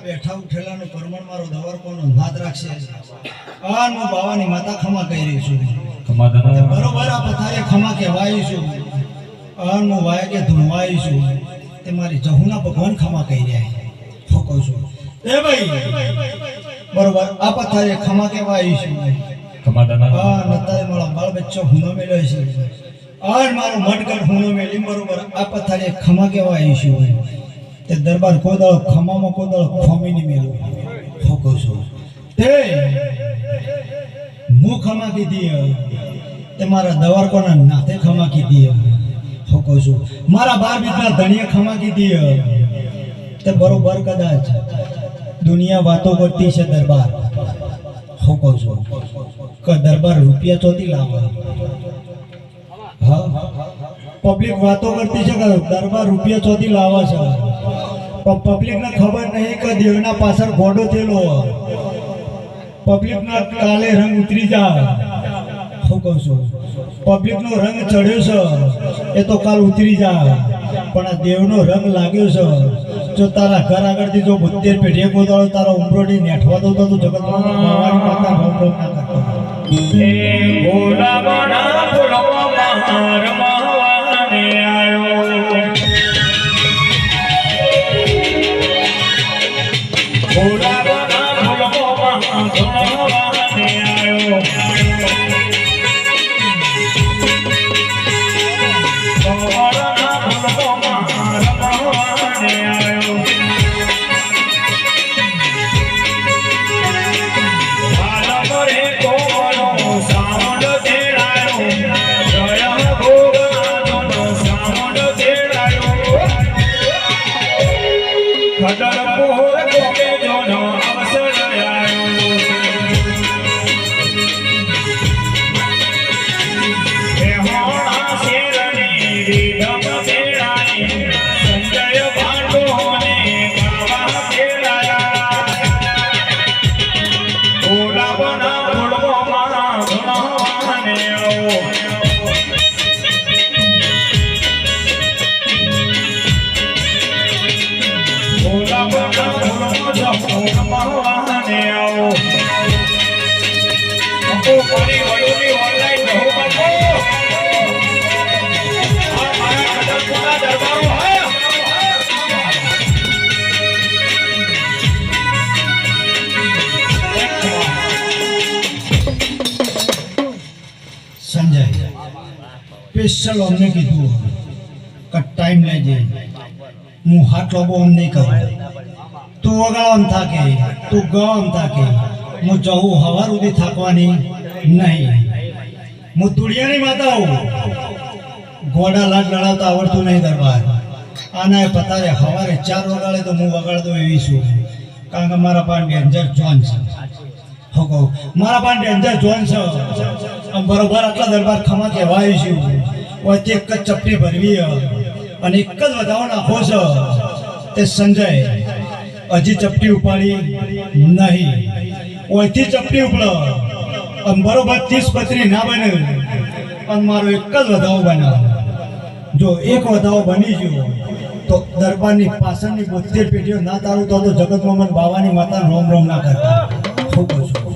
બેઠા ઉઠેલાનું પરમણ મારો દવારકોનો નાદ રાખશે હું બાવાની માતા ખમા કહી રહી છું બરોબર આ પથારે ખમા કહેવાય છું હું વાય કે ધૂમવાય છું તે મારી જહુના ભગવાન ખમા કહી રહ્યા ઠોકો છું એ ભાઈ બરોબર આ પથારે ખમા કહેવાય છું નતારે મારો બાળ બચ્ચો હુનો મેળ્યો છે મારો મટગઢ હુનો મેલી બરોબર આ પથારે ખમા કહેવાય છું તે દરબાર કોદળ ખમામાં કોદળ ખોમીની મેલો ઠોકો છું તે હું ખમા કીધી તે મારા દવારકોના નાથે ખમા કીધી ઠોકો છું મારા બાર બીજના ધણીએ ખમા કીધી તે બરોબર કદાચ દુનિયા વાતો કરતી છે દરબાર ઠોકો છું કે દરબાર રૂપિયા ચોથી લાવે હા પબ્લિક વાતો કરતી છે કે દરબાર રૂપિયા ચોથી લાવે છે પણ પબ્લિકને ખબર નહીં કે દેવના પાછળ ઘોડો થયેલો પબ્લિકના કાલે રંગ ઉતરી જાય શું કહું છું પબ્લિકનો રંગ ચડ્યો છે એ તો કાલ ઉતરી જાય પણ આ દેવનો રંગ લાગ્યો છે જો તારા ઘર આગળથી જો 72 પેઢીએ ગોદાળો તારા ઉમરોડી નેઠવા દો તો તું જગતમાં ભવાની માતા રોમ રોમ ના કરતો એ ભોલા બના ભોલા મહાર મહાને આયો ભોલા બના ભોલા મહાને આયો स्पेशल हमने कीधु का टाइम लेजे मु हाथ लोबो हम नहीं कर तू वगाम था के तू गाम था के मु जहू हवार उदी थाकवानी नहीं मु दुनियानी माता हूँ घोड़ा लाड लड़ाता आवड़तू नहीं दरबार आना है पता है हवारे 4 वगाड़े तो मु वगाड़ दो एवी छू कारण के मारा पान डेंजर जोन छे होगो मारा पान डेंजर जोन छे बरोबर आटला दरबार खमा कहेवाय छे वच्चे एक ज चपटी भरवी અને એક જ વધાવો નાખો છો તે સંજય હજી ચપટી ઉપાડી નહીં ઓયથી ચપટી ઉપડો અને બરોબર 30 પત્રી ના બને અને મારો એક જ વધાવો બનાવ જો એક વધાવો બની ગયો તો દરબારની પાછળની 72 પેઢીઓ ના તારું તો જગતમાં મન બાવાની માતા રોમ રોમ ના કરતા ખૂબ છું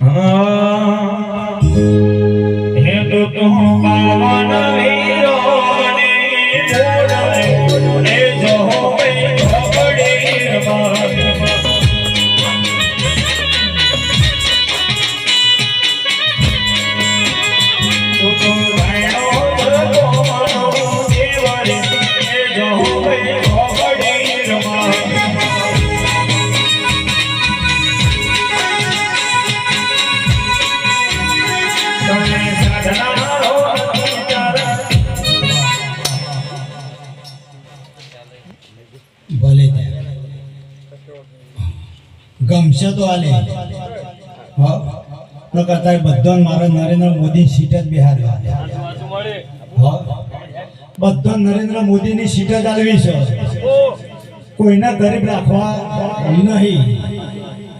हे तो तुम पावन वीरो ने પૈસા તો આલે હા ન કરતા બધો મારા નરેન્દ્ર મોદી સીટ જ બિહાર હા બધો નરેન્દ્ર મોદીની સીટ જ આલવી છે કોઈના ગરીબ રાખવા નહીં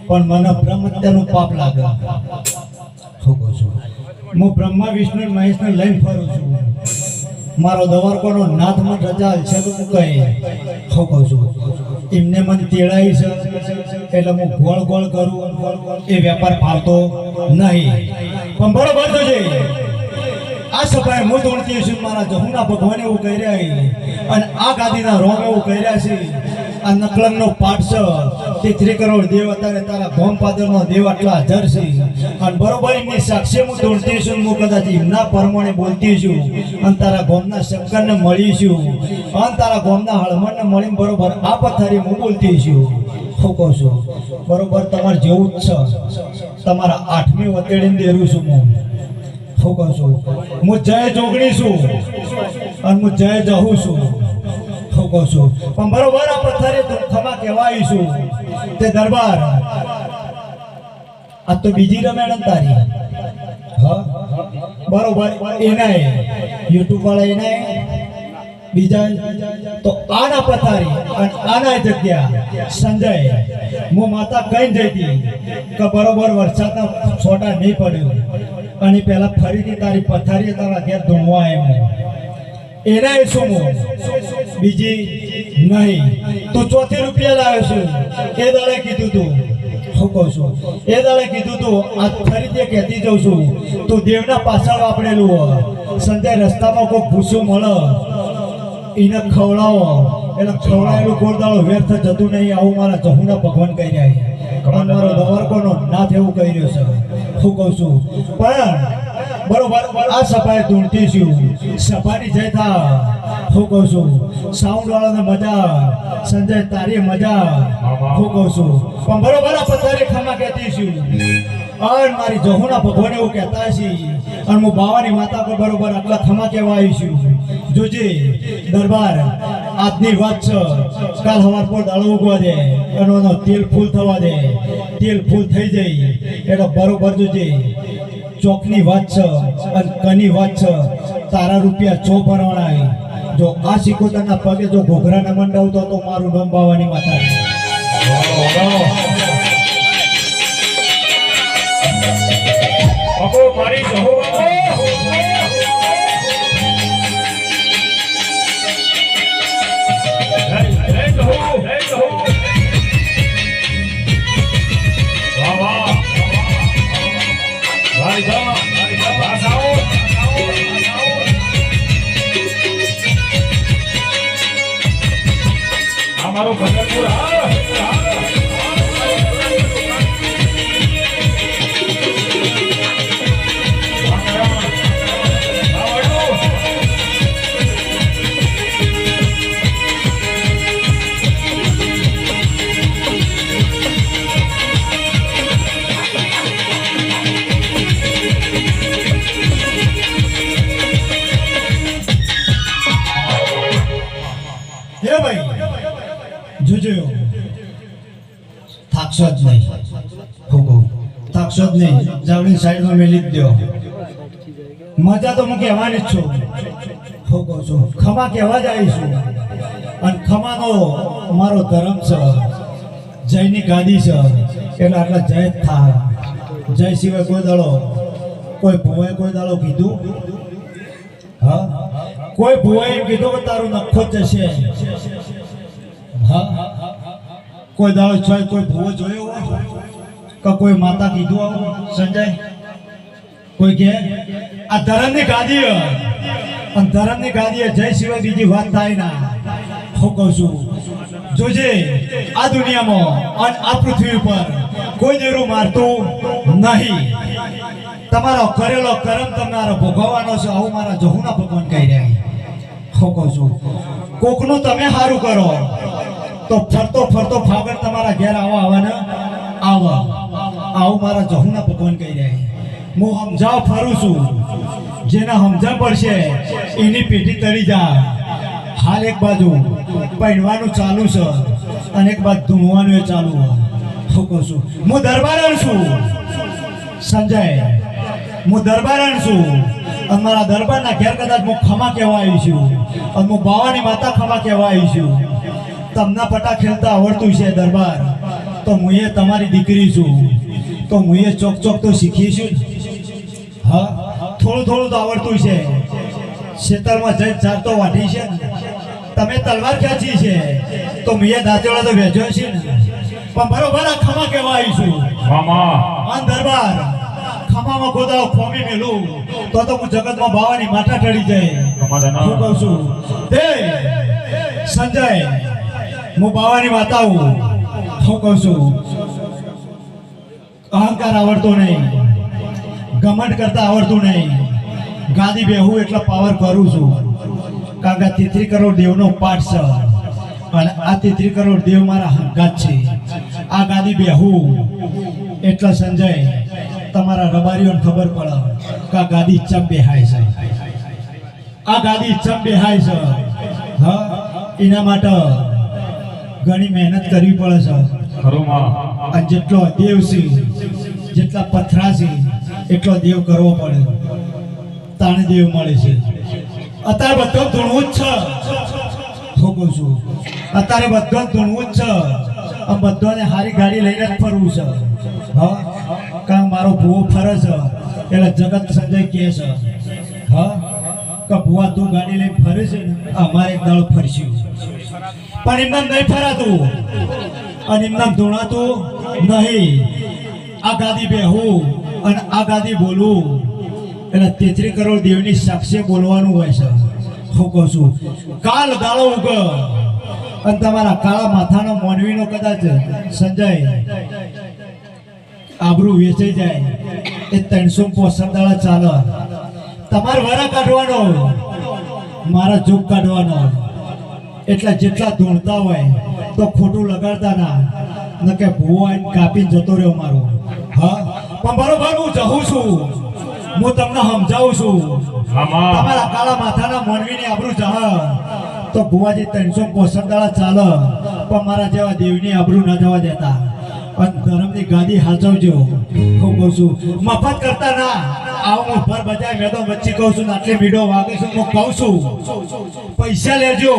પણ મને બ્રહ્મ હત્યાનું પાપ લાગે શું કહું છું હું બ્રહ્મા વિષ્ણુ મહેશને લઈને ફરું છું મારો દવારકોનો નાથમાં રજા છે તો હું કહે શું કહું છું એમને મને તેડાઈ છે એટલે હું ગોળ ગોળ કરું એ વેપાર ફાવતો નહીં પણ બરોબર તો છે આ સભાએ હું દોડતી છું મારા જહુના ભગવાન એવું કહી રહ્યા અને આ ગાદીના રોમ એવું કહી રહ્યા છે આ નકલંગનો પાઠ છે તે 3 કરોડ દેવ અત્યારે તારા ગોમ પાદરનો દેવ આટલા હાજર છે અને બરોબર એમની સાક્ષી હું દોડતી છું હું કદાચ એમના પરમાણે બોલતી છું અને તારા ગોમના શંકરને મળી છું અને તારા ગોમના હળમણને મળીને બરોબર આ પથારી હું બોલતી છું શું કહું છું બરોબર તમારે જેવું જ છે તમારા 8મી વતેડીને દેરું છું હું શું કહું છું હું જય જોગણી છું અને હું જય જહું છું શું કહું છું પણ બરોબર આ પથ્થરે દુઃખમાં કહેવાય છું તે દરબાર આ તો બીજી રમેણ તારી હા બરોબર એનાય યુટ્યુબ વાળા એનાય બીજા તો આના પથારી અને આના જગ્યા સંજય હું માતા કઈ જઈતી કે બરોબર વરસાદના છોટા નહીં પડ્યો અને પેલા ફરીથી તારી પથારી તારા ઘેર ધૂમવા આવ્યો એના શું બીજી નહીં તું 4 રૂપિયા લાવ્યો છું એ દાડે કીધું તું શું કહું છું એ દાડે કીધું તું આજ ફરીથી કહેતી જાઉં છું તું દેવના પાછળ વાપરેલું સંજય રસ્તામાં કોઈ ભૂસું મળે એને ખવડાવો એટલે ખવડાયેલું ગોળદાળો વ્યર્થ જતું નહીં આવું મારા જહુના ભગવાન કહી રહ્યા મારો દવારકોનો નાથ એવું કહી રહ્યો છે શું કહું છું પણ બરોબર આ સભાએ દોડતી છું સભાની જય થા શું કહું છું સાઉન્ડ વાળાને મજા સંજય તારી મજા શું કહું છું પણ બરોબર આ પથારી ખમા કહેતી છું અને મારી જહુના ભગવાન એવું કહેતા છે અને હું બાવાની માતા પર બરોબર આટલા ખમા કહેવા આવી છું જોજે દરબાર આજની વાત છે કાલ સવાર પર દાળો ઉગવા દે એનો તેલ ફૂલ થવા દે તેલ ફૂલ થઈ જાય એટલે બરોબર જોજે ચોકની વાત છે અને કની વાત છે તારા રૂપિયા ચો ભરવાના જો આ સિકોતરના પગે જો ઘોઘરાને મંડાવતો તો મારું નામ બાવાની માતા બાપુ મારી જહો બાપુ અમારો ભગતપુર જોજો થાકશો જ નહીં થાકશો જ નહીં જાવડી સાઈડમાં મેલી જ દો મજા તો હું કહેવાની જ છું હું કહું છું ખમા કહેવા જ આવીશું અને ખમાનો મારો ધર્મ છે જયની ગાદી છે એટલે આટલા જય જ થા જય સિવાય કોઈ દાડો કોઈ ભુવાએ કોઈ દાડો કીધું હા કોઈ ભુવાએ કીધું કે તારું નખો જ જશે કોઈ દાડો છે કોઈ ભૂવો જોયો કે કોઈ માતા કીધું આવું સંજય કોઈ કે આ ધર્મની ગાદી અને ધર્મની ગાદી જય સિવાય બીજી વાત થાય ના હું કહું છું જોજે આ દુનિયામાં અને આ પૃથ્વી ઉપર કોઈ દેરું મારતું નહીં તમારો કરેલો કર્મ તમારો ભોગવવાનો છે આવું મારા જહુના ભગવાન કહી રહ્યા હું કહું છું કોકનું તમે સારું કરો તો ફરતો ફરતો ફાગણ તમારા ઘેર આવવાના આવું મારા જહુના ભગવાન કહી રહ્યા હું સમજાવ ફરું છું જેને સમજણ પડશે એની પેટી તરી જાય હાલ એક બાજુ પહેરવાનું ચાલુ છે અને એક બાજુ ધૂણવાનું એ ચાલુ હું કહું છું હું દરબારણ છું સંજય, હું દરબારણ છું અને મારા દરબારના ઘેર કદાચ હું ખમા કહેવા આવી છું અને હું બાવાની માતા ખમા કહેવા આવી છું. તમને પટા ખેલતા આવડતું છે દરબાર, તો હું એ તમારી દીકરી છું, તો હું એ ચોક ચોક તો શીખીશું. હા, થોડું થોડું તો આવડતું છે. ખેતરમાં જઈ ચાર તો વાઢી છે ને, તમે તલવાર ખેંચી છે તો મેં દાંતેડો તો વેચ્યો છે ને, પણ બરોબર આ ખમા કહેવા આવી છું. આ દરબાર ખમામાં ગોદાવ ખોમી મેલું તો હું જગતમાં બાવાની માથા ટળી જાય. હું કહું છું દે સંજય, હું બાવાની માતા હું. હું કહું છું અહંકાર આવડતો નહીં, ઘમંડ કરતા આવડતું નહીં, ગાદી બેહું એટલે પાવર કરું છું. કારણ કે 33 કરોડ દેવનો પાઠ છે અને આ 33 કરોડ દેવ મારા હંગાત છે. આ ગાદી બેહું એટલે સંજય તમારા રબારીઓને ખબર પડે કે આ ગાદી ચમ બેહાય છે, આ ગાદી ચમ બેહાય છે. હા, એના માટે ઘણી મહેનત કરવી પડે છે. અને જેટલો દેવ છે, જેટલા પથરા છે એટલો દેવ કરવો પડે, તાણે દેવ મળે છે. અત્યારે બધો ધૂણવું જ છે. હું કહું છું અત્યારે બધો ધૂણવું જ છે. આ બધાને હારી ગાડી લઈને જ ફરવું છે. હા, કારણ મારો ભૂવો ફરે છે એટલે જગત સંજય કહે છે હા કે ભૂવા તું ગાડી લઈને ફરે છે ને, અમારે એક દાળ ફરશું. પણ એમને નહીં ફરાતું અને એમને ધૂણાતું નહીં. આ ગાદી બેહું અને આ ગાદી બોલવું એટલે 33 કરોડ દેવની સાક્ષી બોલવાનું હોય છે. હું કહું છું કાલ દાડો ઉગ અને તમારા કાળા માથાનો મોનવીનો કદાચ સંજય આબરૂ વેચાઈ જાય એ 365 દાડા ચાલે. તમારે વરા કાઢવાનો, મારા જોગ કાઢવાનો. એટલે જેટલા ધૂણતા હોય તો ખોટું લગાડતા ના, ન કે ભૂવો આવીને કાપીને જતો રહ્યો મારો. હા, પણ બરોબર હું જઉં છું, હું તમને સમજાવું છું. તમારા કાળા માથાના મોનવીની આબરૂ જહા તો ભુવાજી 365 દાડા ચાલે, પણ મારા જેવા દેવની આબરૂ ન જવા દેતા. અને ધર્મની ગાદી હાચવજો. હું કહું છું મફત કરતા ના આવું. હું ભર બજાય મેં તો વચ્ચે કહું છું આટલી મીડો વાગે છું. હું કહું છું પૈસા લેજો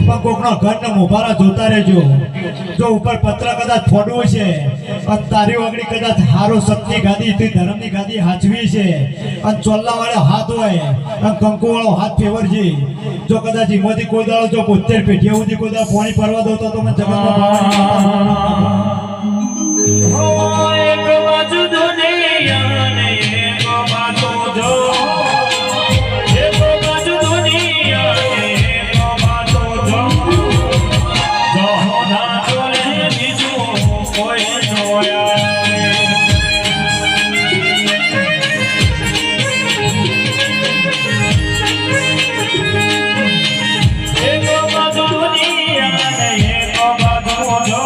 પણ કોકનો ઘરને મોભારા જોતા રહેજો. જો ઉપર પત્ર કદાચ ફોડવું છે અને તારી વાગડી કદાચ હારો સત્ય ગાદી તે ધર્મની ગાદી હાચવી છે અને ચોલ્લા વાળો હાથ હોય અને કંકુ વાળો હાથ ફેવરજી. જો કદાચ હિમતી કોઈ દાડો જો 72 પેઢીઓ સુધી કોઈ દાડો પાણી પરવા દો તો તમે જગતમાં બાવાની એક બાજુ દુનિયા ને એક બાજુ જો, એક બાજુ દુનિયા ને એક બાજુ જો, જહોના ડોલે બીજું કોઈ જોયા. એક બાજુ દુનિયા ને એક બાજુ જો,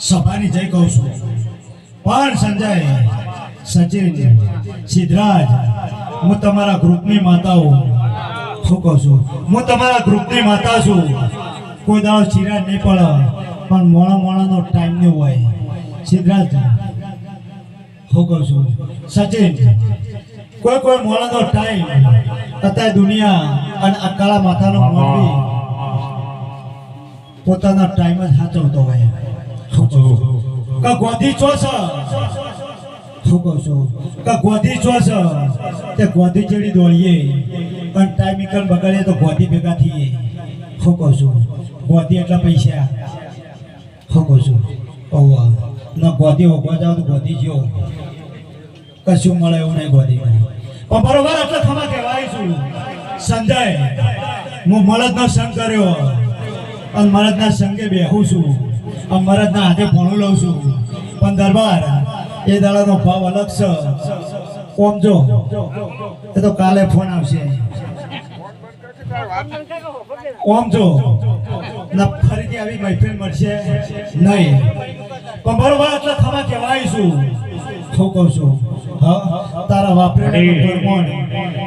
સભાની જય કહું છું. પણ સંજય, સચિન, સિદ્ધરાજ, હું તમારા ગ્રુપની માતા હું. શું કહું છું હું તમારા ગ્રુપની માતા છું. કોઈ દાડો ચિરાગ નહીં પડે પણ મોણાનો ટાઈમ નહીં હોય. સિદ્ધરાજ, શું કહું છું સચિન, કોઈ મોણાનો ટાઈમ અત્યારે દુનિયા અને આ કાળા માથાનો મોણવી પોતાના ટાઈમ જ સાચવતો હોય. ગોધી છો છે. શું કહું છું કે ગોધી છો છે તે ગોધી ચડી દોડીએ અને ટાઈમ નીકળ બગાડીએ તો ગોધી ભેગા થઈએ. હું કહું છું ગોદી એટલા પૈસા હું કહું છું ઓવા ન ગોદી હોગવા જાવ તો ગોદી જો કશું મળે એવું નહીં ગોદી પણ બરોબર એટલે ખમા કહેવાય છું સંજય હું મળદનો સંગ કર્યો અને મળદના સંગે બેહું છું અને મળદના હાથે ભણું લઉં છું પણ દરબાર એ દાડાનો ભાવ અલગ છે ઓમ જો એ તો કાલે ફોન આવશે ઓમ જો ના ફરીથી આવી મહેફિલ મળશે નહીં પણ બરોબર એટલે ખમા કહેવાય છું હું કહું છું હા તારા વાપરેલા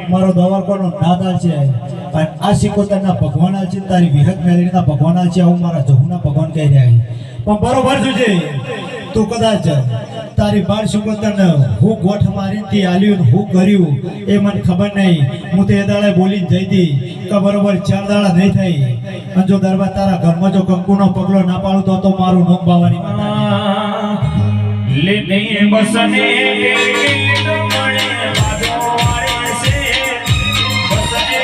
મારો દવારકોનો દાદા છે અને આ સિકોતરના ભગવાન છે તારી વિહત મેળવીના ભગવાન છે હું મારા જહુના ભગવાન કહી રહ્યા પણ બરોબર જોજે તું કદાચ તારી બાર સિકોતરને હું ગોઠ મારીથી આલ્યું હું કર્યું એ મને ખબર નહીં હું તો એ દાડે બોલીને જઈ હતી કે બરોબર 4 દાડા નહીં થઈ અને જો દરબાર તારા ઘરમાં જો કંકુનો પગલો ના પાડું તો મારું નોમ બાવાની લીને બસને ગીત મળે બાજો વાળે છે બસને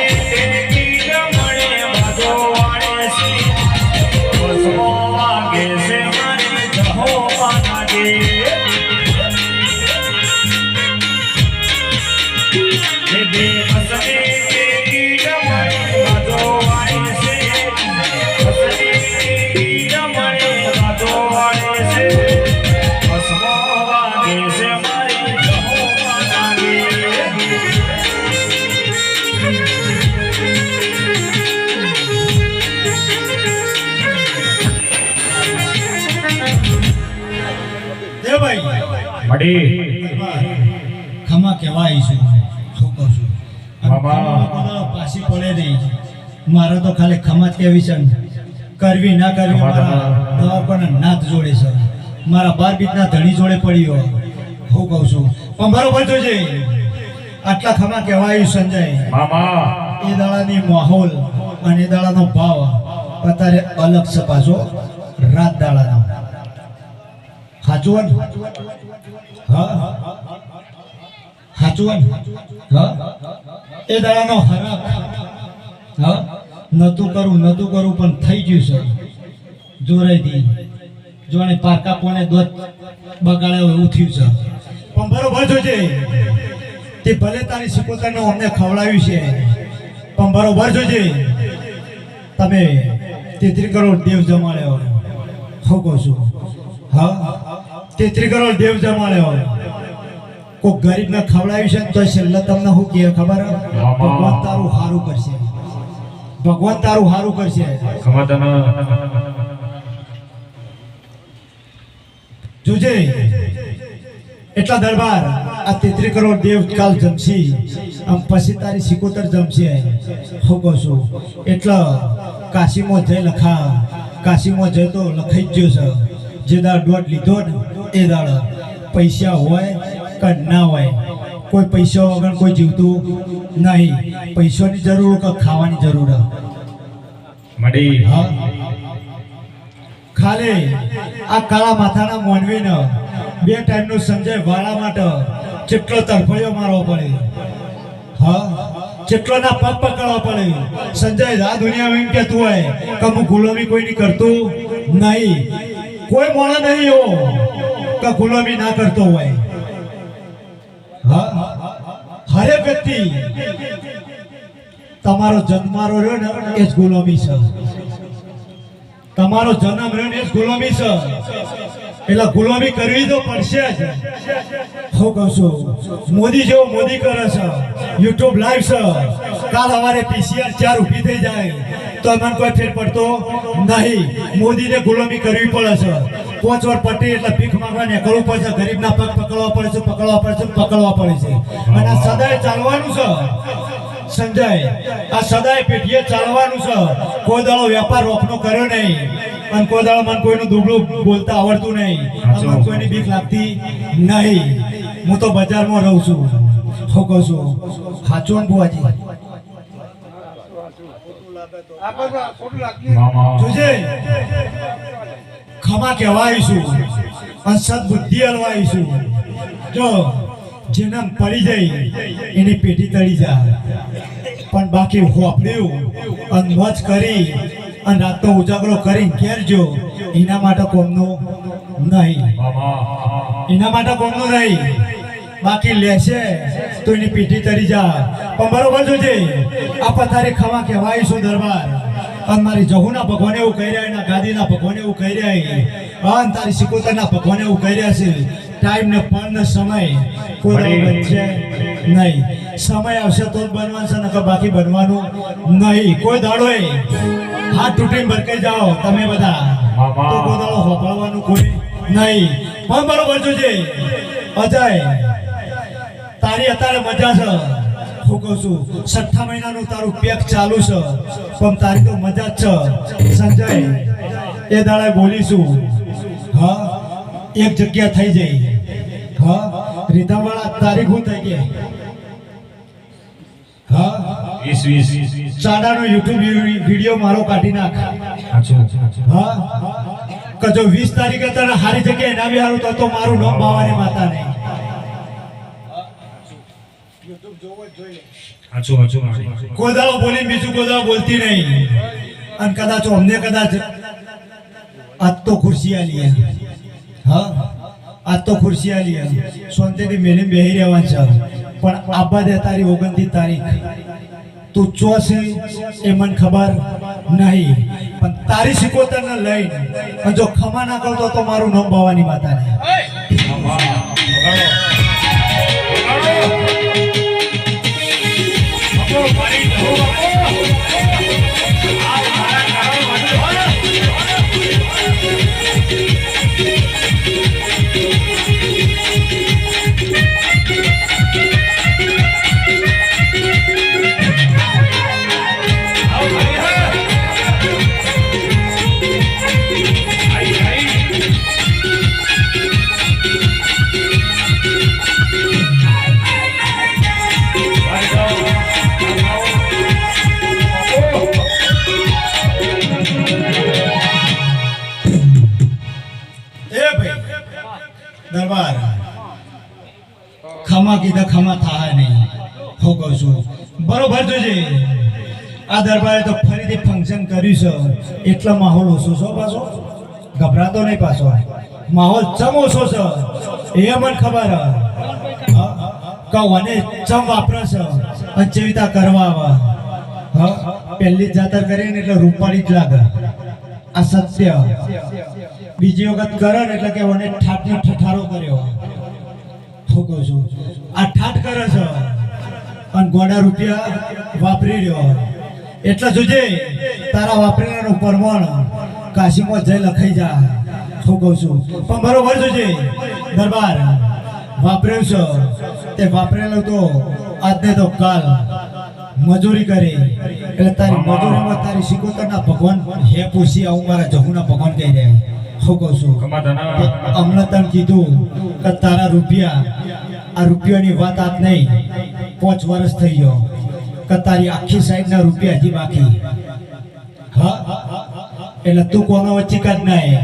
ગીત મળે બાજો વાળે છે બસમો વાગે છે મારે જહો વાગે બે બસને ગીત મળે બાજો વાળે છે બસને ગીત મળે બાજો વાળે છે ખમા કહેવાય છે શું કહું છું પાછી પડે નહીં મારે તો ખાલી ખમા જ કહેવી છે કરવી ના કરવી મારા દવાખાના નાથ જોડે છે મારા 12 બીજના ધણી જોડે પડ્યો હું કહું છું પણ બરોબર જોજે આટલા ખમા કહેવાય સંજય એ દાડાની માહોલ અને એ દાડાનો ભાવ અત્યારે અલગ છે પાછો રાત દાડાનો હાચુવન હા હાચુવન હા એ દાડાનો હરાક હા નતું કરું પણ થઈ ગયું છે જોરાઈથી જોણે પાકા પોણે દોત બગાડ્યો એવું થયું છે પણ બરોબર જોજે તે ભલે તારી સિકોતરને અમને ખવડાવ્યું છે પણ બરોબર જોજે તમે 33 કરોડ દેવ જમાડ્યો હું કહું છું હા 33 કરોડ દેવ જમાડ્યો કોઈ ગરીબને ખવડાવ્યું છે તો છેલ્લે તમને શું કહે ખબર ભગવાન તારું સારું કરશે ભગવાન તારું સારું કરશે જોજે એટલા દરબાર આ 33 કરોડ દેવ કાલ જમશી આમ પછી તારી સિકોતર જમશે હું કહું છું એટલા કાશીમાં જઈ લખા કાશીમાં જઈ તો લખાઈ જ ગયો છે જે દાડ દોઢ લીધો ને એ દાડ પૈસા હોય કે ના હોય કોઈ પૈસા વગર કોઈ જીવતું નહીં પૈસાની જરૂર કે ખાવાની જરૂર હા ખાલી આ કાળા માથાના મોનવીને 2 ટાઈમનો સંજય વાળા માટે કેટલો તરફળીઓ મારવો પડે હા કેટલોના પગ પકડવા પડે સંજય આ દુનિયામાં એમ કહેતું હોય કે હું ગુલામી કોઈની કરતું નહીં કોઈ મોણા નહીં એવો કે ગુલામી ના કરતો હોય હા હરેક વ્યક્તિ તમારો જન્મારો રહ્યો ને એ જ ગુલામી છે તમારો જન્મ રહ્યો ને એ જ ગુલામી છે એટલે ગુલામી કરવી તો પડશે જ હું કહું છું મોદી જેવો મોદી કરે છે યુટ્યુબ લાઈવ છે કાલ સવારે PCR 4 ઊભી થઈ જાય તો મને કોઈ ફેર પડતો નહીં મોદીને ગુલામી કરવી પડે છે 5 વાર પટી એટલે ભીખ માંગવા નીકળવું પડે છે ગરીબના પગ પકડવા પડે છે પકડવા પડે છે અને આ સદાય ચાલવાનું છે સંજય આ સદાય પેઢીએ ચાલવાનું છે કોઈ દાડો વેપાર રોકનો કર્યો નહીં અને કોઈ દાડો મને કોઈનું દુબળું બોલતા આવડતું નહીં મને કોઈની બીક લાગતી નહીં હું તો બજારમાં રહું છું હું કહું છું સાચું ને બુઆજી જોજે ખમા કહેવાઈશું અને સદબુદ્ધિ હલવાઈશું જો જેને પડી જાય એની પેટી તળી જાય પણ બાકી હોપડ્યું અને મોજ કરી અને રાતનો ઉજાગરો કરીને ઘેર જો એના માટે કોમનું નહીં, એના માટે કોમનું નહીં. બાકી લેશે તો એની પીઠી તરી જા. પણ બરોબર જોજે આ પથારી ખવા કહેવાય શું દરબાર. અને મારી જહુના ભગવાને એવું કહી રહ્યા, એના ગાદીના ભગવાને એવું કહી રહ્યા, અને તારી સિકોતરના ભગવાને એવું કહી રહ્યા છે. ટાઈમ ને પણ ને સમય કોઈ બનશે નહીં. સમય આવશે તો જ બનવાનું છે, નકર બાકી બનવાનું નહીં. કોઈ દાડો હાથ તૂટીને ભરકાઈ જાઓ તમે બધા, તો કોઈ દાડો હોપાડવાનું કોઈ નહીં. પણ બરોબર જોજે અજય, તારી અત્યારે મજા છે. હું કહું છું 6 મહિનાનું તારું પેક ચાલુ છે, પણ તારી તો મજા જ છે. સંજય એ દાડે બોલીશું, હા એક જગ્યા થઈ જઈ. હા રીધાવાળા તારીખ હું થઈ ગઈ. હા 20 ચાડાનો યુટ્યુબ વિડીયો મારો કાઢી નાખ. હા કે જો 20 તારીખે તને સારી જગ્યાએ ના બિહારું તો મારું નામ બાવાની માતા નહીં. કોઈ દાડો બોલી બીજું કોઈ દાડો બોલતી નહીં. અને કદાચ અમને કદાચ આજ તો ખુરશી આલી, હા આજ તો ખુરશી આલી, શાંતિથી મેલી બેહી રહેવાનું છે. પણ આબા દે તારી 29 તારીખ તું ચોસી એ મને ખબર નહીં, પણ તારી સિકોતરને લઈને અને જો ખમા ના કરતો તો મારું નામ બાવાની માતા નહીં. દરબાર ખમા કીધા ખમા થાય નહીં. હું કહું છું બરોબર જોજે આ દરબારે તો ફરીથી ફંક્શન કર્યું છે એટલા માહોલ ઓછો છો. પાછો ગભરાતો નહીં, પાછો માહોલ ચમ ઓછો છે એ મને ખબર. કવાને ચમ વાપરે છે અને ચેવિતા કરવા આવે. હા પહેલી જ જાતર કરીને એટલે રૂપાળી જ લાગે. આ સત્ય. બીજી વખત કરે ને એટલે કે મને ઠાઠનો ઠઠારો કર્યો. હું કહું છું આ ઠાઠ કરે છે અને ગોડા રૂપિયા વાપરી રહ્યો. એટલે જોજે તારા વાપરીનું પરમાણ કાશીમાં જઈ લખાઈ જા. હું કહું છું પણ બરોબર જોજે દરબાર વાપર્યું છે તે વાપરેલું તો આજને તો કાલ મજૂરી કરી એટલે તારી મજૂરીમાં તારી સિકોતરના ભગવાન હે પૂછી આવું મારા જહુના ભગવાન કહી રહ્યા. હું કહું છું હમણાં તને કીધું કે તારા રૂપિયા, આ રૂપિયાની વાત આજ નહીં 5 વર્ષ થઈ ગયો કે તારી આખી સાઈડના રૂપિયા હજી બાકી. હા એટલે તું કોનો વચ્ચે કાઢ નહીં,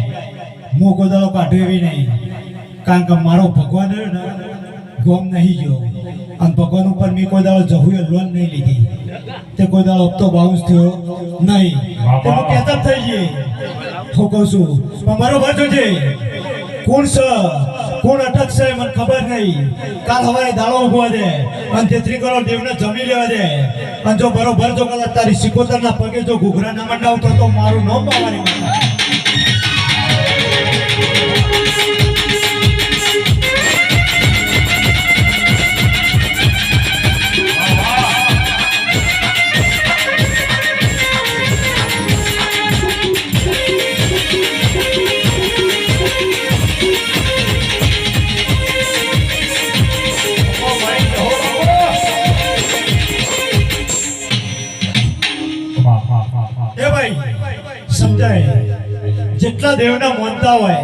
હું ગોદાળો કાઢ્યો એવી નહીં. કારણ કે મારો ભગવાન ગોમ નહીં ગયો અને ભગવાન ઉપર મેં કોઈ દાડો જહુએ લોન નહીં લીધી. તે કોઈ દાડો હપ્તો બાઉન્સ થયો નહીં. તે કેતપ થઈ ગઈ. હું કહું છું પણ બરોબર જોજે કોણ છે કોણ અટક છે મને ખબર નહીં. કાલ હવારે દાડો ઉભો દે અને 33 કરોડ દેવને જમી લેવા દે. અને જો બરોબર જો કદાચ તારી સિકોતરના પગે જો ઘૂઘરા ના મંડાવતો તો મારું નામ બાવાની માતા. સમજાય જેટલા દેવના માનતા હોય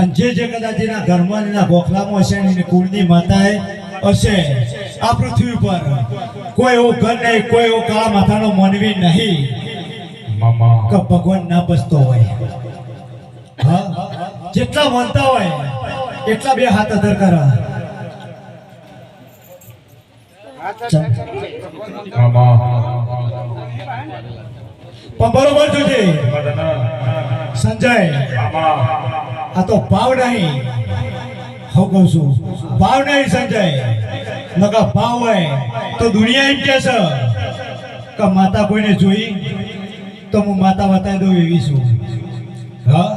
અને જે કદાચ એના ઘરમાં એના ગોખલામાં હશે એની કુળની માતાએ હશે આ પૃથ્વી પર કોઈ એવું ઘર નહીં, કોઈ એવો કાળા માથાનો માનવી નહીં કે ભગવાન ના બસતો હોય. હા જેટલા માનતા હોય એટલા 2 હાથ અધર કરા. પણ બરોબર જોજે સંજય, આ તો ભાવ નહીં. હું કહું છું ભાવ નહીં સંજય. નકા ભાવ હોય તો દુનિયા એમ કહે છે કે માતા કોઈને જોઈ તો હું માતા બતાવી દઉં એવી છું. હા,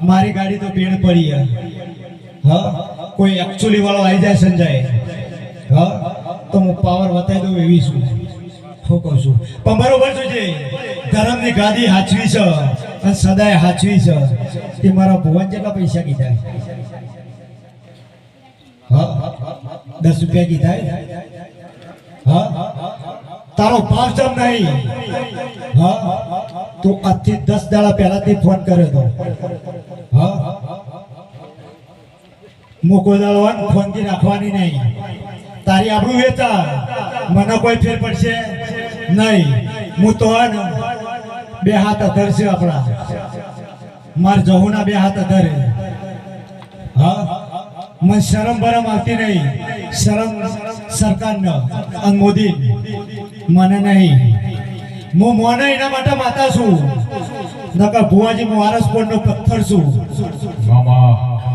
મારી ગાડી તો ભીડ પડી હે. હા, કોઈ એકચ્યુઅલી વાળો આવી જાય સંજય, હા, તો હું પાવર બતાવી દઉં એવી છું. હું કહું છું પણ બરોબર જોજે, ધર્મની ગાદી હાચવી છે અને સદાય હાચવી છે. તે મારા ભુવન જેટલા પૈસા કીધા? હા, 10 રૂપિયા કીધા. હા, તારો ભાવ જમ નહીં. હા, તો આજથી 10 દાડા પહેલાથી ફોન કર્યો હતો. હા, મૂકો દાડો ફોન થી રાખવાની નહીં. તારી આપણું વેચા, મને કોઈ ફેર પડશે નહીં. હું તો બે હાથ અધરશે આપણા. માર જહુના બે હાથ અધરે. હા, મને શરમ બરમ આવતી નહીં. શરમ સરકારને અને મોદી મને નહીં. હું મોને એના માટે માતા છું. નકર ભુવાજી હું આરસપોરનો પથ્થર છું.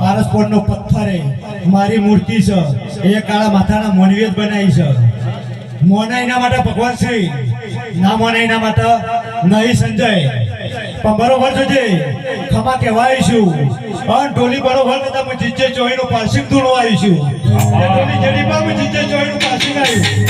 આરસપોરનો પથ્થર એ મારી મૂર્તિ છે. એ કાળા માથાના મોનવેદ બનાવી છે. મોના એના માટે ભગવાન શ્રી ના મોના એના માટે નહીં સંજય. પણ બરોબર જોજે, ખમા કહેવાય છું. પણ ટોલી બરોબર કરતા હું જીજે ચોઈનું પાસિંગ ધૂણો આવી છું. ટોલી જડીમાં હું જીજે ચોઈનું પાસિંગ આવ્યું.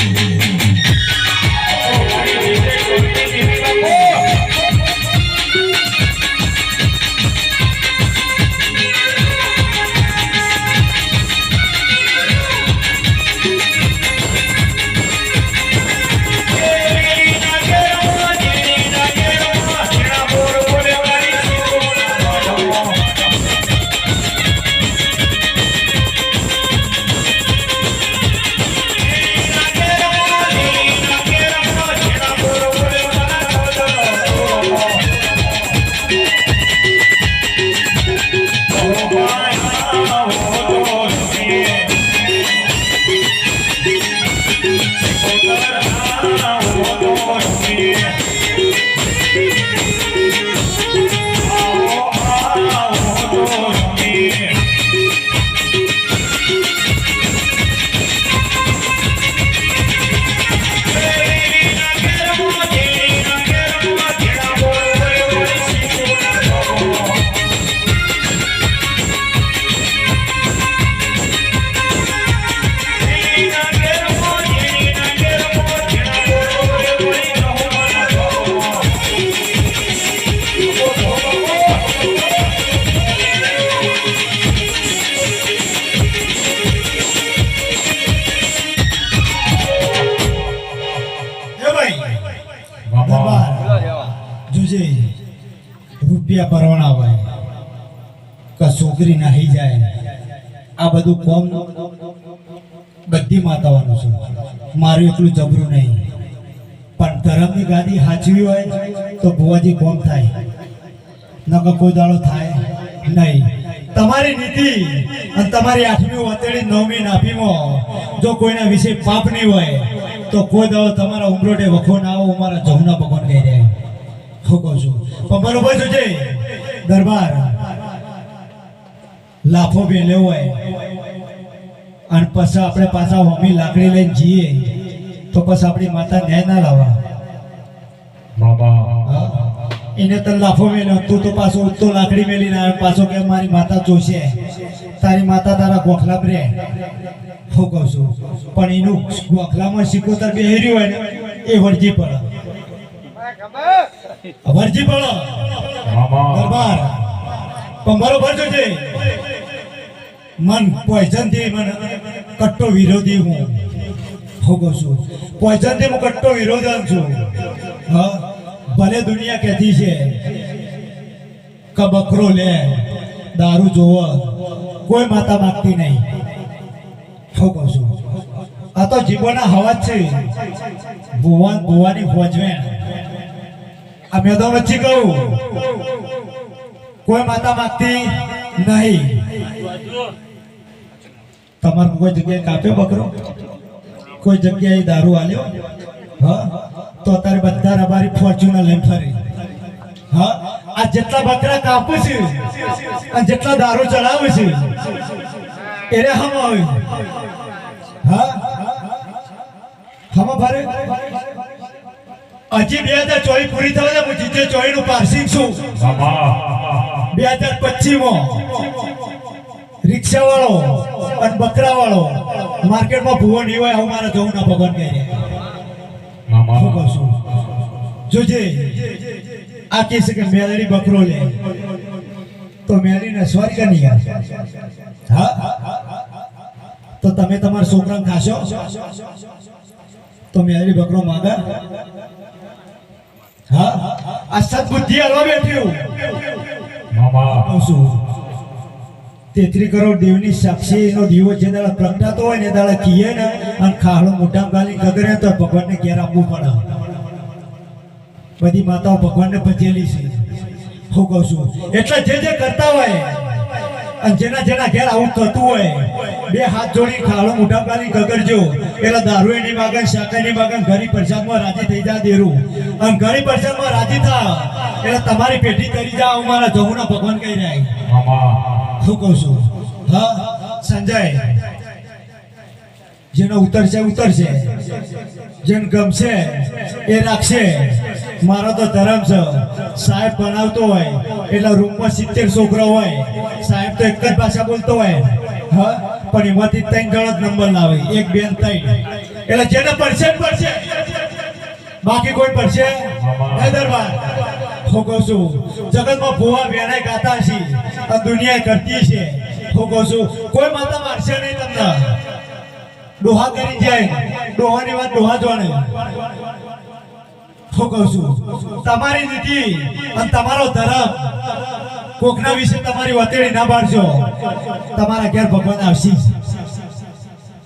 રૂપિયા ભરવાના હોય કે છોકરી નાહી જાય, આ બધું કોમ બધી માતાઓનું છે. મારું એટલું જબરું નહીં. પણ ધર્મની ગાદી હાચવી હોય તો ભુવાજી કોમ થાય, નકર કોઈ દાડો થાય નહીં. તમારી નીતિ અને તમારી 8મી વતેડી 9મી નાભીમાં જો કોઈના વિશે પાપ નહીં હોય તો કોઈ દાડો તમારા ઉમરોટે વખો ના આવો. અમારા જહુના ભગવાન કહી રહ્યા કહું છું. પણ બરોબર જોજે, દરબાર લાફો બેલ્યો હોય અને પછી આપણે પાછા મમ્મી લાકડી લઈને જઈએ તો પછી આપણી માતા ન્યાય ના લાવવા. એને તને લાફો મેલ્યો, તું તો પાછો ઉઠતો લાકડી મેલીને આવ્યો પાછો કે મારી માતા જોશે. તારી માતા તારા ગોખલા રે હું કહું છું. પણ એનું ગોખલામાં સિકોતર બેહર્યું હોય ને એ વળજી પડે, વળજી પડો દરબાર. પણ બરોબર જોજે, મન પોઈઝન થી મને કટ્ટો વિરોધી હું કહું છું. પોઈઝન થી હું કટ્ટો વિરોધી છું. હા, ભલે દુનિયા કહેતી છે કે બકરો લે દારૂ જોવો, કોઈ માતા માગતી નહીં. હું કહું છું આ તો જીવોના હવા જ છે. ભુવાની ફોજવેણ આ મેં તો વચ્ચે કહું, કોઈ માતા માગતી નહીં. તમારે કોઈ જગ્યાએ કાપ્યો બકરો, કોઈ જગ્યાએ દારૂ આલ્યો, હા, તો અત્યારે બધા રબારી ફોર્ચ્યુનર લઈને ફરી હા આ જેટલા બકરા કાપું છે અને જેટલા દારૂ ચડાવું છે એને હમ આવે હા હમ ભારે હજી 2024 પૂરી થવા દે હું જીતે 24 નું પાર્સિંગ છું બાબા 2025 માં રિક્ષા વાળો અને બકરા વાળો માર્કેટમાં ભૂવો નહીં હોય હું મારા જવું ના ભગવાન કહે શું કહું છું જોજે આ કહે છે કે મેલડી બકરો લે તો મેલડીને સ્વર્ગ નહીં આવે હા તો તમે તમારા છોકરાને ખાશો તો મેલડી બકરો માંગા હા આ સદબુદ્ધિ હલવા બેઠ્યું કહું છું 33 કરોડ દેવની સાક્ષીનો દીવો જે દાડા પ્રગટાતો હોય ને દાડા કીએ ને અને ખાડો મોઢામાં ગાલી ગગરે તો ભગવાનને ઘેર આપવું પડે બધી માતાઓ ભગવાનને ભજેલી છે હું કહું છું એટલે જે કરતા હોય અને જેના ઘેર આવું થતું હોય બે હાથ જોડી ખાડો મોઢામાં ગાલી ગગરજો એટલે દારૂ એની માગન શાકાની માગન ઘણી પ્રસાદમાં રાજી થઈ જા દેરું અને ઘણી પ્રસાદમાં રાજી થા એટલે તમારી પેઢી કરી જા હું મારા જહુના ભગવાન કહી રહ્યા શું કહું છું હા સંજય જેનો ઉતરશે જેને ગમશે એ રાખશે મારો તો ધર્મ છે સાહેબ બનાવતો હોય એટલે રૂમમાં 70 છોકરો હોય સાહેબ તો એક જ ભાષા બોલતો હોય હા પણ એમાંથી 3 જણો જ નંબર લાવે એક બેન 3 એટલે જેને પડશે બાકી કોઈ પડશે નહીં દરબાર હું કહું છું જગતમાં ભૂવા બેનાય ગાતા છે અને દુનિયા કરતી છે હું કહું છું કોઈ માતા મારશે નહીં તમને ડોહા કરી જાય ડોહાની વાત ડોહા જોણે હું કહું છું તમારી નીતિ અને તમારો ધર્મ કોકના વિશે તમારી વતેડી ના બાળશો તમારા ઘેર ભગવાન આવશે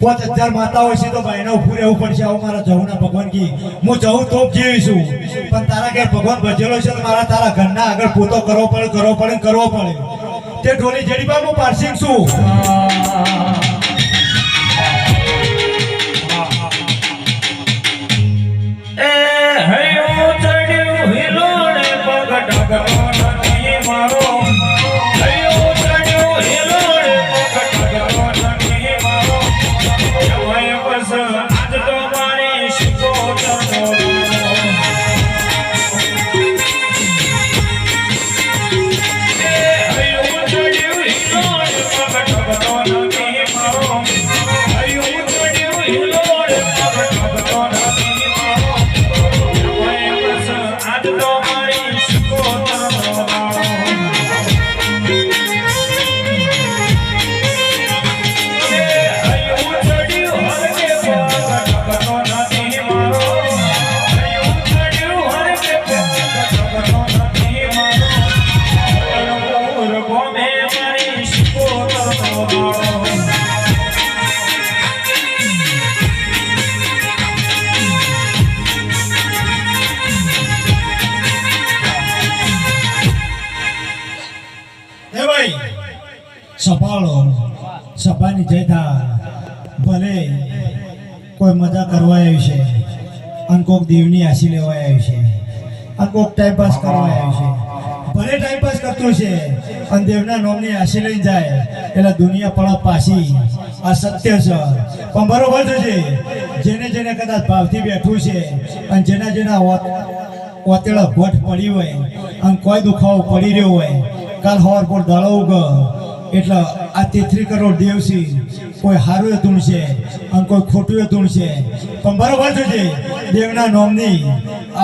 5000 માતાઓ છે તો ભાઈના ઉભું રહેવું પડશે આવું મારા જહુના ભગવાન કી હું જહું તોપ જીવીશું પણ તારા ઘેર ભગવાન ભજેલો છે તો મારા તારા ઘરના આગળ પોતો કરવો પડે તે ઢોલી જેડી બા હું પાર્સિંગ છું સભાની જય થા ભલે કોઈ મજા કરવા આવ્યું છે અને કોઈક દેવની આશી લેવા આવ્યું છે અને કોઈક ટાઈમ પાસ કરવા આવ્યું છે ભલે ટાઈમ પાસ કરતો છે અને દેવના નામની આશી લઈ જાય એટલે દુનિયા પડે પાછી આ સત્ય છે પણ બરોબર છે જેને કદાચ ભાવથી બેઠું છે અને જેના ઓતેડા ભોટ પડી હોય અને કોઈ દુખાવો પડી રહ્યો હોય કાલ હવાર પર દાડો ઉગ એટલે આ 33 કરોડ દેવસી કોઈ હારું ધૂણશે અને કોઈ ખોટું ધૂણશે પણ બરોબર છે દેવના નામની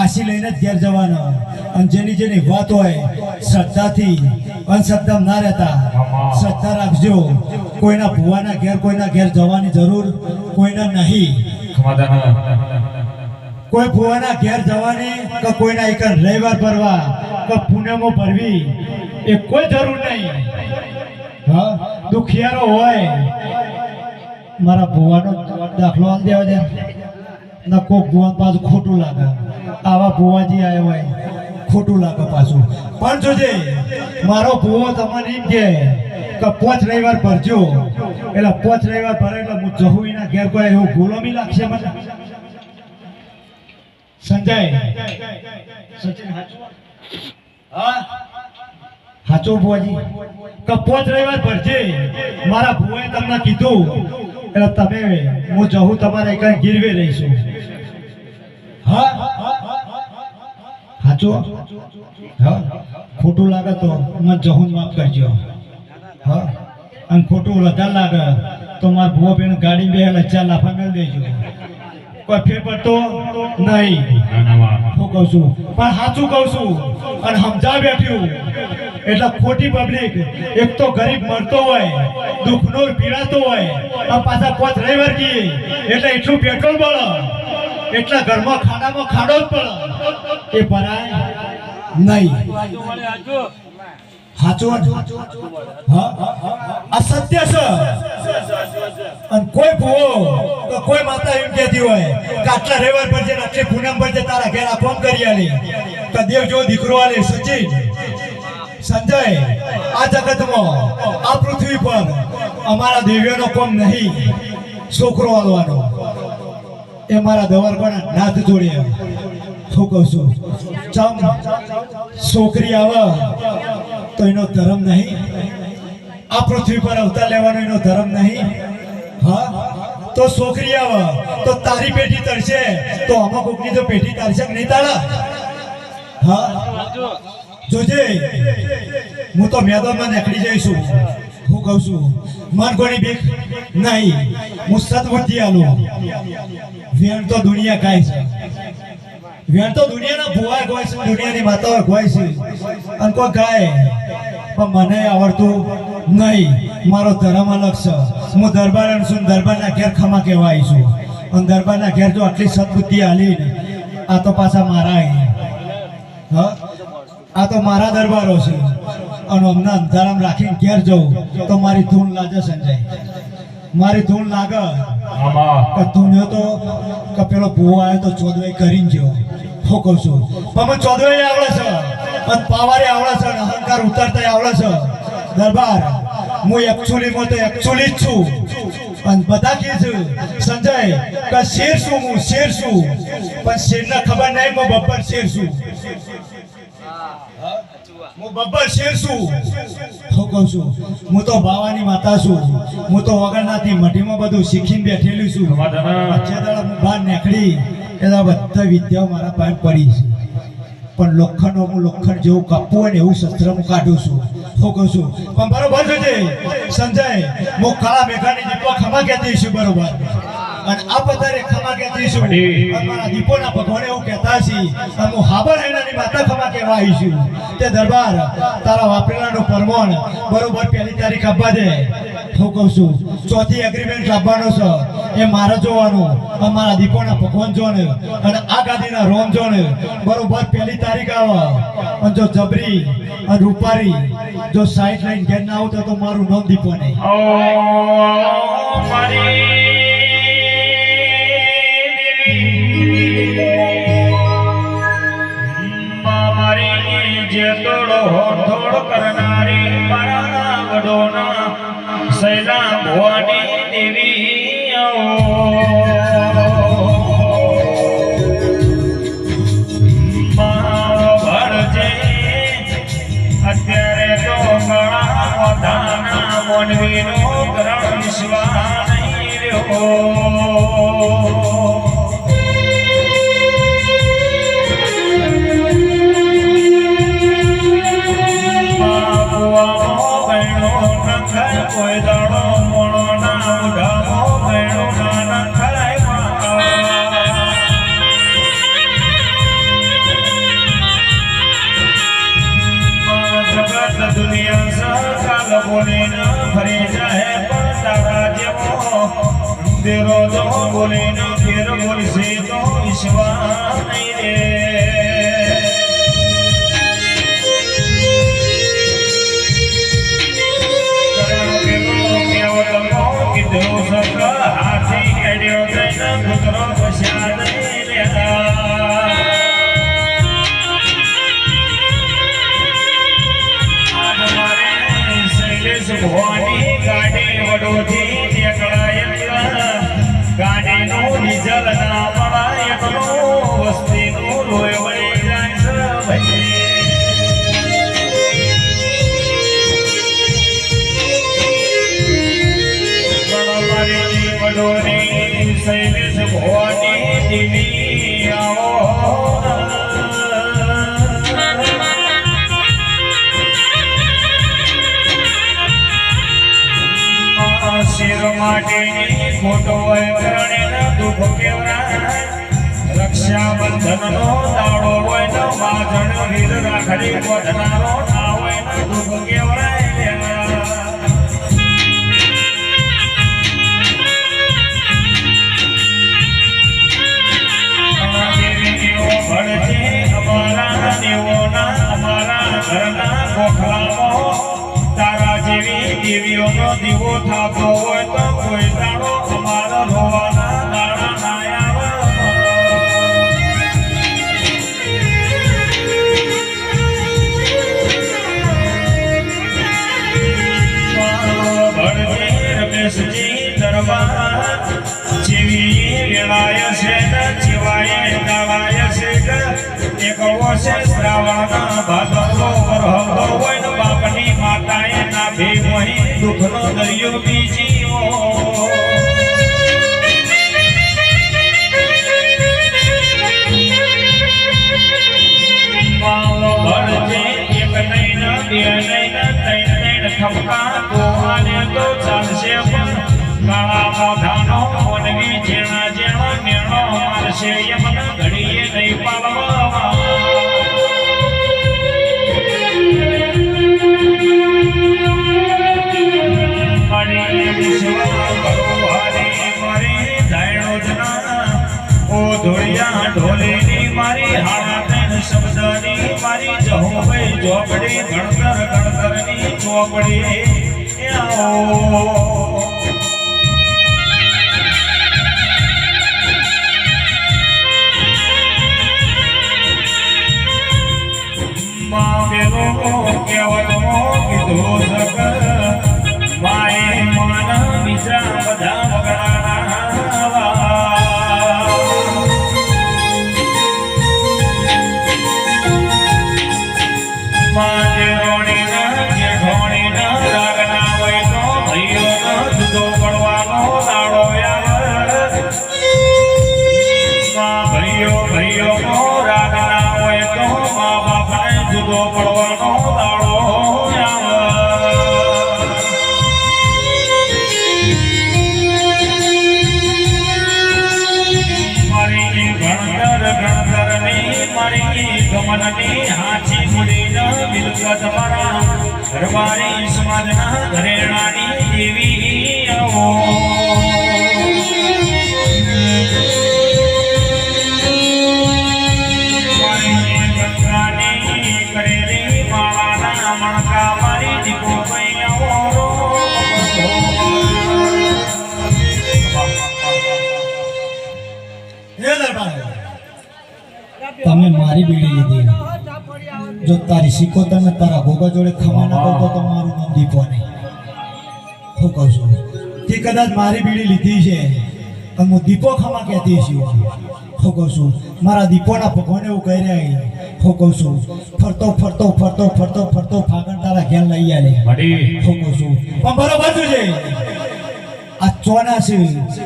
આશી લઈને જ ઘેર જવાનો અને જેની વાત હોય શ્રદ્ધાથી અંધશ્રદ્ધા ના રહેતા શ્રદ્ધા રાખજો કોઈના ભુવાના ઘેર કોઈના ઘેર જવાની જરૂર કોઈને નહીં કોઈ ભુવાના ઘેર જવાની કે કોઈના એક રવિવાર ભરવા કે પુણ્યમાં ભરવી એ કોઈ જરૂર નહીં હા દુખિયારો હોય મારા ભુવાનો દાખલો આલ દેવા દે ના કોક ભુવાન પાછું ખોટું લાગે આવા ભુવાજી આવ્યા હોય ખોટું લાગે પાછું પણ જોજે મારો ભુવો તમને એમ કે 5 રવિવાર ભરજો એટલે 5 રવિવાર ભરે એટલે હું જહું એના ઘેર કોઈ એવું ગુલામી લાગશે મને સંજય સચિન હાચું હા હાચો ભુવાજી કપોચ રવિવાર ભરજે મારા ભુવાએ તમને કીધું એટલે તમે હું જહું તમારે કઈ ગીરવે રહીશું હા હાચો હા ખોટું લાગે તો મને જહું માફ કરજો હા અને ખોટું વધારે લાગે તો મારા ભુવા બેન ગાડી બે લચ્ચા લાફા મેળ દેજો કોઈ ફેર પડતો નહીં હું કહું છું પણ સાચું કહું છું અને સમજા બેઠ્યું એટલે ખોટી પબ્લિક એક તો ગરીબ મરતો હોય દુઃખનો પીડાતો હોય અને પાછા 5 રવિવાર કીએ એટલે એટલું પેટ્રોલ બળે એટલા ઘરમાં ખાડામાં ખાડો જ પડે એ ભરાય નહીં સાચું હા આ સત્ય છે અને કોઈ ભૂવો તો કોઈ માતા એમ કહેતી હોય કે આટલા રવિવાર પર છે આટલી પૂનમ પર છે તારા ઘેર આ કોમ કરી આલી કે દેવ જો દીકરો આલે સચિન સંજય આ જગતમાં આ પૃથ્વી પર અમારા દેવીઓનો કોમ નહીં છોકરો આલવાનો એ મારા દવરકોના નાથ જોડે શું કહું છું ચમ છોકરી આવે તો એનો ધર્મ નહીં આ પૃથ્વી પર અવતાર લેવાનો એનો ધર્મ નહીં હા તો છોકરી આવે તો તારી પેટી તરશે તો આમાં કોકની તો પેટી તરશે નહીં તારા હા જોજે હું તો મેદાનમાં નીકળી જઈશું હું કહું છું મન કોની બીક નહીં હું સદબુદ્ધિ આલું વેણ તો દુનિયા કાય છે વેણ તો દુનિયાના ભુવા ગોય છે દુનિયાની માતાઓ ગોય છે અને કોઈ ગાય પણ મને આવડતું નહીં મારો ધર્મ અલગ છે હું દરબાર છું દરબારના ઘેર ખમા કહેવા આવી છું અને દરબારના ઘેર જો આટલી સદબુદ્ધિ આલી ને આ તો પાછા મારા હા આ તો મારા દરબારો છે અને અમને અંધારામ રાખીને ઘેર જવું તો મારી ધૂન લાગે સંજય મારી ધૂન લાગે કે તું તો કે પેલો ભૂવો આવ્યો તો ચોદવાઈ કરીને જો હું કહું છું પણ મને ચોદવાઈ આવડે છે અને પાવારે આવડે છે અને અહંકાર ઉતારતા આવડે છે દરબાર હું એકચ્યુઅલીમાં તો એકચ્યુઅલી જ છું અને બધા કહે છે સંજય કે શેર છું હું શેર છું પણ શેરને ખબર નહીં હું બબ્બર શેર છું હું બબ્બર શેર છું હું કહું છું હું તો બાવાની માતા છું હું તો વગરનાથી મઢીમાં બધું શીખીને બેઠેલી છું હું બહાર નીકળી એટલે બધા વિદ્યાઓ મારા પાસે પડી છે પણ લોખંડો હું લોખંડ જેવું કાપવું હોય ને એવું શસ્ત્ર હું કાઢું છું હું કહું છું પણ બરોબર છે સંજય હું કાળા મેઘાની દીપો ખમા કહેતી છું બરોબર અને આ પધારે ખમા કહેતી છું મારા દીપોના ભગવાન એવું કહેતા છે અને હું હાબર હેનાની માતા ખમા કહેવા આવી છું તે દરબાર તારા વાપરેલાનું પરમોણ બરોબર 1 તારીખ આપવા દે હું કહું છું ચોથી એગ્રીમેન્ટ લાવવાનો છે એ મારે જોવાનું અમારા દીપોના ભગવાન જોને અને આ ગાદીના રોમ જોને બરોબર 1 તારીખ આવે અને જો જબરી અને રૂપારી જો સાઈડ લાઈન ઘેર ના આવતો તો મારું નામ દીપો નહીં જે તોડો થોડો કરનારી મારા વડોના સૈલા ભવાની દેવી ભરજે અત્યારે તો ગળા વધાના મોનવીનો ગ્રહ વિશ્વા નહીં રહ્યો કોઈ દાડો મોણો ના ઉડાવો ભેણો ના ખાય જગત દુનિયા સકાલ બોલે ન ફરી જાય પણ તારા જેવો તેરો જો બોલે ન ફેર બોલશે તો વિશ્વાસ નહીં રે હાથી હેડ્યો જઈને કૂતરો પશ્યા નહીં મારે શૈલેષ ભવાની ગાડી વડોથી નીકળાય ગાડીનું ડીઝલ ના મળાય એટલું વસ્તીનું લોહી વળી જાય છે ભાઈ દેવી આવો શિર માટેની ખોટો હોય કરણીના દુઃખ કેવરાય રક્ષાબંધનનો દાડો હોય તો બાજણ વીર રાખડી બોધનારો ના હોય ને દુઃખ કેવરાય ભણજે અમારા દેવોના અમારા ઘરના ગોખલામાં તારા જેવી દેવીઓનો દીવો થાતો હોય તો કોઈ દાડો અમારા રોવાના દાડા ના આવે ભણજે રમેશજી દરબાર જેવી વેળાય છે ને જીવાય દાવાય છે એક વર્ષે શ્રાવણ ભાદરવો વરહદો હોય ને બાપની માતાએ ના ભેગોહી દુઃખનો દરિયો બીજીઓ ભણજે એક નહીં ને બે નહીં ને ત્રણ ખમકા તો આને તો ચાલશે પણ કાળા મોઢાનો મોનવી જેણા જેણો મેણો મારશે એમને ઘડીએ નહીં પાલવામાં મારી વિશ્વ ભગવાને મારી ધાયણો જના ઓ ધોળિયા ઢોલેની મારી હાડા ત્રણ શબ્દની મારી જહોભાઈ ચોપડી ગણતરની ચોપડી આવો કેવલમો કીધો સકર માએ માન બીજા બધા વગડાના માજે રોણીના જેઠોણીના રાગના હોય તો ભાઈઓનો જુદો પડવાનો દાડો આવે ભાઈઓ રાગના હોય તો મા બાપને જુદો પડવાનો દાડો મારી ગણતરની મારી ગમનની હાચી મૂડીનો મિલકત મારા ઘરવાળી સમાજના ઘરેણાની દેવી આવો તમે મારી બીડી લીધી જો તારી શીખો તમે તારા ભોગા જોડે ખમા ના કરતો તો મારું નામ દીપો નહીં હું કહું છું તે કદાચ મારી બીડી લીધી છે અને હું દીપો ખમા કહેતી છું હું કહું છું મારા દીપોના ભગવાન એવું કહી રહ્યા હું કહું છું ફરતો ફાગણ તારા ઘેર લઈ આવે હું કહું છું પણ બરોબર શું છે આ ચોના છે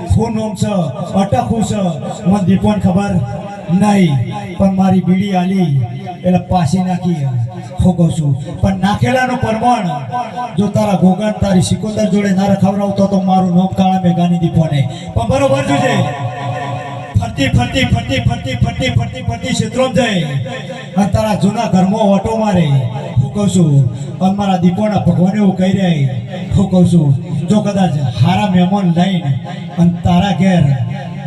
ખૂન ઓમ છે અટકું છે મને દીપોને ખબર નહીં પણ મારી બીડી આલી એટલે પાછી નાખી હું કહું છું પણ નાખેલાનું પ્રમાણ જો તારા ગોગન તારી સિકોદર જોડે ના રખાવડાવતો તો મારું નામ કાળા મેઘાની દીપોને પણ બરોબર શું છે ફરતી ક્ષેત્રોમાં જાય અને તારા જૂના ઘરમાં ઓટો મારે હું કહું છું અને મારા દીપોના ભગવાને એવું કહી રહ્યા હું કહું છું જો કદાચ હારા મહેમાન લઈને અને તારા ઘેર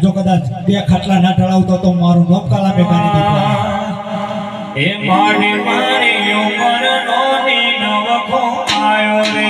જો કદાચ બે ખાટલા ના ઢળાવતો તો મારું નામ કાળા મેઘાની દીપો એ મારી મારી ઉંમરનો નવખો આયો રે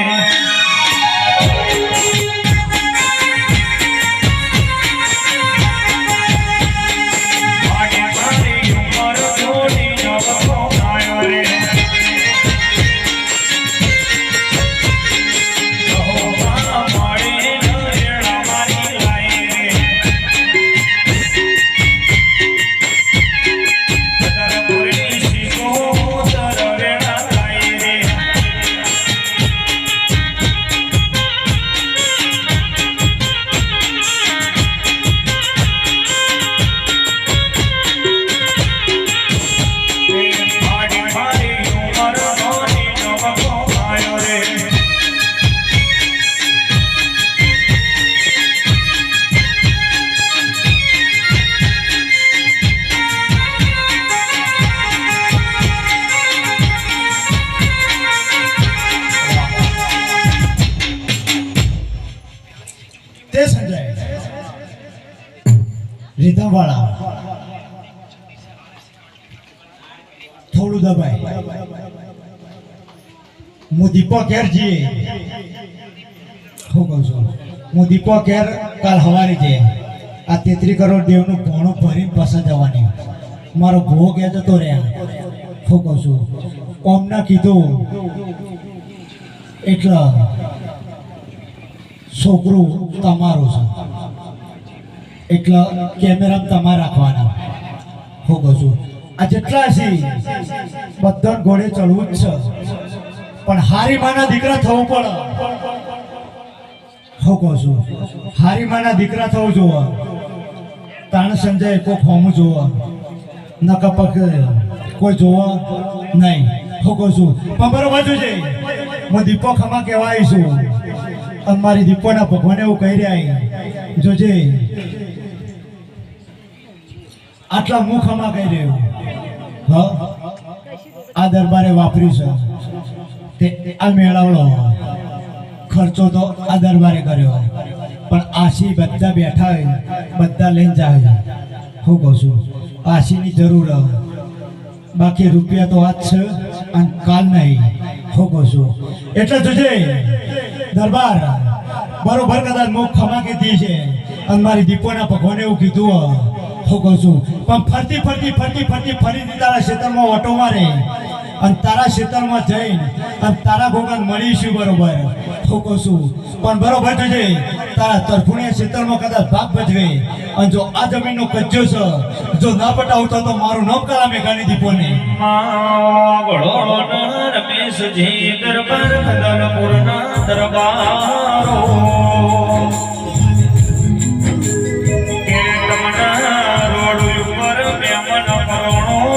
રીધમવાળા થોડું દબાય હું દીપક ઘેર જઈએ શું કહું છું હું દીપક ઘેર કાલ સવારે જઈએ આ 33 કરોડ દેવનું ભોણું ભરીને પાછા જવાની મારો ભો ઘેર જતો રહ્યા શું કહું છું ઓમના કીધું એટલે છોકરું તમારું છે એટલે કેમેરા તમારે રાખવાના હું કહું છું આ જેટલા છે બધા ઘોડે ચડવું જ છે પણ હારી માના દીકરા થવું પડે હું કહું છું હારી માના દીકરા થવું જોવે તાણ સંજય કોઈ હોમું જોવે ન કપક કોઈ જોવે નહીં હું કહું છું પણ બરોબર જોજે હું દીપો ખમા કહેવા આવીશું અને મારી દીપોના ભગવાને એવું કહી રહ્યા જોજે આટલા મુખમાં કહી રહ્યું હા આ દરબારે વાપર્યું છે તે આ મેળાવડો ખર્ચો તો આ દરબારે કર્યો પણ આશી બધા બેઠા હોય બધા લઈને જાય હું કહું છું આશીની જરૂર બાકી રૂપિયા તો આજ છે અને કાલ નહીં હું કહું છું એટલે જોજે દરબાર બરોબર કદાચ મુખ ખમા કીધી છે અને મારી દીપોના ભગવાને એવું કીધું હું કહું છું પણ ફરી તારા ક્ષેત્રમાં ઓટો મારે અને તારા ક્ષેત્રમાં જઈને અને તારા ભોગન મળીશું બરોબર હું કહું છું પણ બરોબર જોજે તારા તરફુણીયા ક્ષેત્રમાં કદાચ ભાગ ભજવે અને જો આ જમીનનો કજ્જો છે જો ના પટાવતો તો મારું નામ કલા મેં ગાડી દીપોને રમેશજી દરબાર ખદનપુરના દરબારો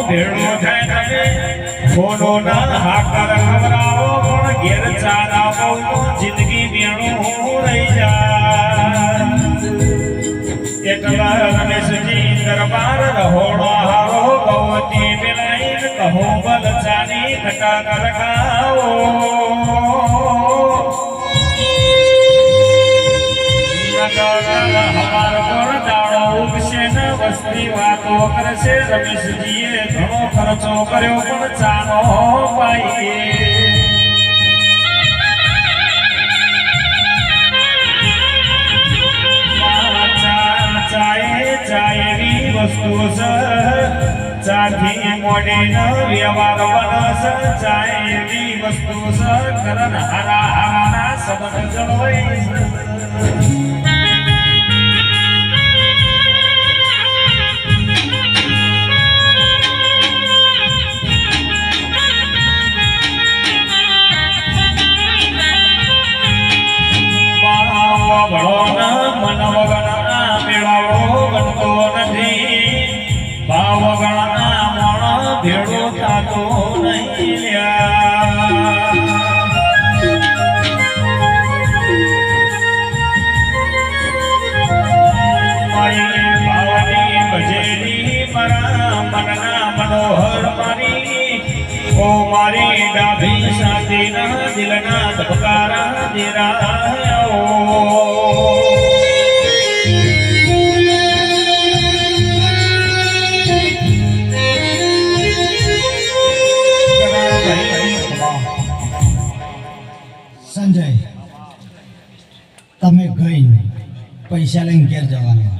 ભેળો થાય તમે ફોનો ના હાકર ખવરાવો પણ ઘેર ચાલાવો જિંદગી બેણું રહી જાય એટલા રમેશજી દરબાર રહોડો હારો ગવતી મિલાઈન કહો બલચાની ઘટા કર ખાઓ હમાર પર દાડો ઉગશે ને વસ્તી વાતો કરશે રમેશજીએ ઘણો ખર્ચો કર્યો પણ ચાનો પાઈએ ચાએવી વસ્તુ છે ચાથી મોડીનો વ્યવહાર બનસ ચાએવી વસ્તુ છે કરન હારા હારા સંબંધ જળવાઈ મન વગરના મેળાવડો બનતો નથી ભાવ વગરના મણ ભેળો થતો નહીં મારી ભાવની ભજેલી મારા મનના મનોહર મારી ઓ મારી ડાભી શાંતિના દિલના ધબકારા દેરાયો સંજય તમે ગઈ પૈસા લઈને ઘેર જવાનું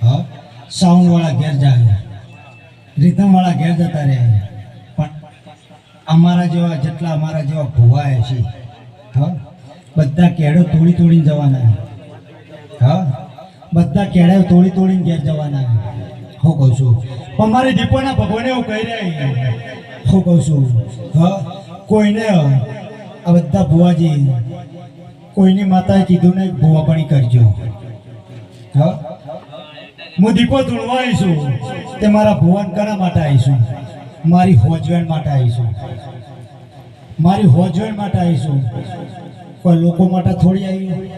હા સાઉન્ડવાળા ઘેર જાય રીધમવાળા ઘેર જતા રહે પણ અમારા જેવા ભુવાએ છે હા બધા કેળો તોડીને જવાના હા બધા કેળો તોડીને ઘેર જવાના હું કહું છું પણ મારી દીપોના ભગવાને એવું કહી રહ્યા હું કહું છું હા કોઈને આ બધા ભુવાજી કોઈની માતાએ કીધું ને ભુવાપણી કરજો હા હું દીપો ધૂણવા આવીશું તે મારા ભુવન કના માટે આવીશું મારી હોજવેણ માટે આવીશું કોઈ લોકો માટે થોડી આવી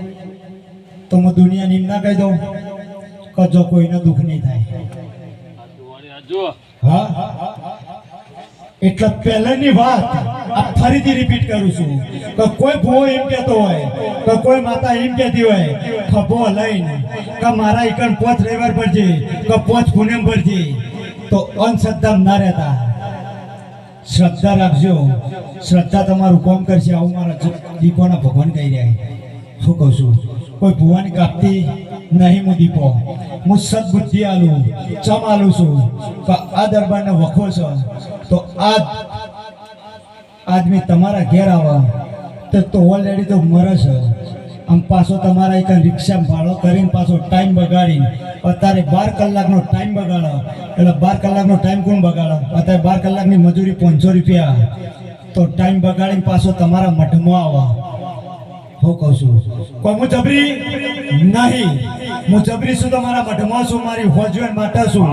તો હું દુનિયાની ના કહી દઉં કે જો કોઈને દુઃખ નહીં થાય હા એટલે પહેલાની વાત આ ફરીથી રિપીટ કરું છું કે કોઈ ભૂવો એમ કહેતો હોય કે કોઈ માતા એમ કહેતી હોય ખભો લઈને કે મારા એકણ પોચ રવિવાર ભરજે કે પોચ પૂનમ ભરજે તો અંધશ્રદ્ધા ના રહેતા. શ્રદ્ધા રાખજો, શ્રદ્ધા તમારું કામ કરશે. આવું મારા દીપોના ભગવાન કહી રહ્યા. શું કહું છું, કોઈ ભુવાની કાપતી નહીં. હું દીપો હું સદબુદ્ધિ આલું ચમ આલું છું કે આ દરબારને વખો છો તો આદમી તમારા ઘેર આવે તો ઓલરેડી તો મરે છે. આમ પાછો તમારા એક રિક્ષામાં ભાડો કરીને પાછો ટાઈમ બગાડીને અત્યારે 12 કલાકનો ટાઈમ બગાડો. એટલે 12 કલાકનો ટાઈમ કોણ બગાડો? અત્યારે 12 કલાકની મજૂરી 500 રૂપિયા. તો ટાઈમ બગાડીને પાછો તમારા મઠમાં આવે. હું કહું છું કોઈ હું જબરી નહીં. હું જબરી છું તમારા મઠમાં છું, મારી હોજવેન માટે છું.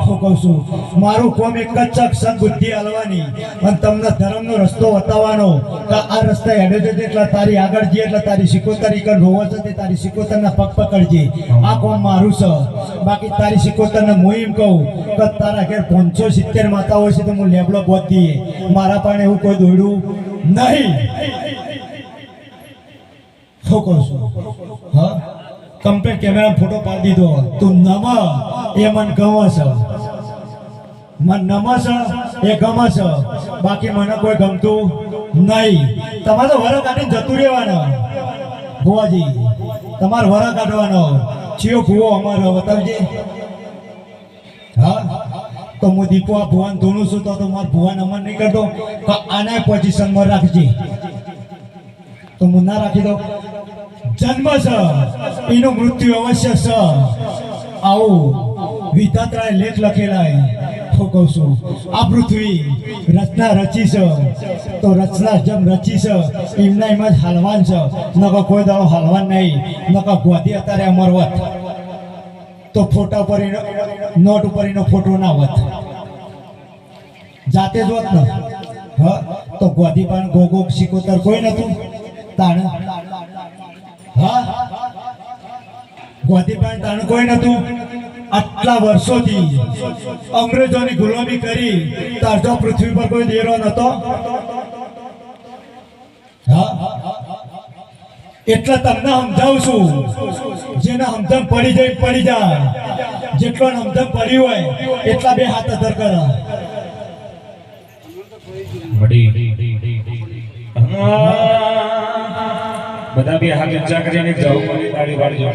હું કહું છું મારું કોમ એક જ ચક સદબુદ્ધિ હાલવાની અને તમને ધર્મનો રસ્તો બતાવવાનો કે આ રસ્તા હેડે છે એટલે તારી આગળ જઈએ એટલે તારી સિકોતર ઈકન રોવો છે તે તારી સિકોતરના પગ પકડજે. આ કોમ મારું છે. બાકી તારી સિકોતરને હું એમ કહું કે તારા ઘેર 570 માતાઓ છે તો હું લેબડો બોધ દઈએ. મારા પાસે એવું કોઈ દોડ્યું નહીં. શું કહું છું હા કમ્પ્લેટ કેમેરા ફોટો પાડી દીધો. તું નમ એ મન ગમે છે, મન નમ છે એ ગમે છે. બાકી મને કોઈ ગમતું નહીં. તમારે તો વર કાઢીને જતું રહેવાના. ભુવાજી તમારે વર કાઢવાનો. ચિયો ભુવો અમારો બતાવજે. હા તો હું દીપો આ ભુવાન ધોનું છું તો મારા ભુવાન અમર નહીં કરતો કે આને પોઝિશનમાં રાખજે. તો હું ના રાખી દઉં. જન્મ છે એનું મૃત્યુ અવશ્ય છે. આવું વિધાત્રાએ લેખ લખેલા. હું કહું છું આ પૃથ્વી રચના રચી છે તો રચના જેમ રચી છે એમના એમ જ હાલવાન છે. નકર કોઈ દાડો હાલવાન નહીં. નકર ગોધી અત્યારે અમર વત તો ફોટા ઉપર નોટ ઉપર એનો ફોટો ના વત જાતે જ હોત ને. હા તો ગોધી પણ ગોગો સિકોતર કોઈ નતું તાણ. હા ગોધી પણ તાણ કોઈ નતું. આટલા વર્ષોથી અંગ્રેજોની ગુલામી કરી તારજો પૃથ્વી પર કોઈ દેરો નતો. હા એટલે તમને સમજાવું છું જેને સમજણ પડી જાય પડી જાય. જેટલો સમજણ પડી હોય એટલા બે હાથ અધર કરો. બધા બે હાથ ઊંચા કરીને જાઓ તાળી પાડજો.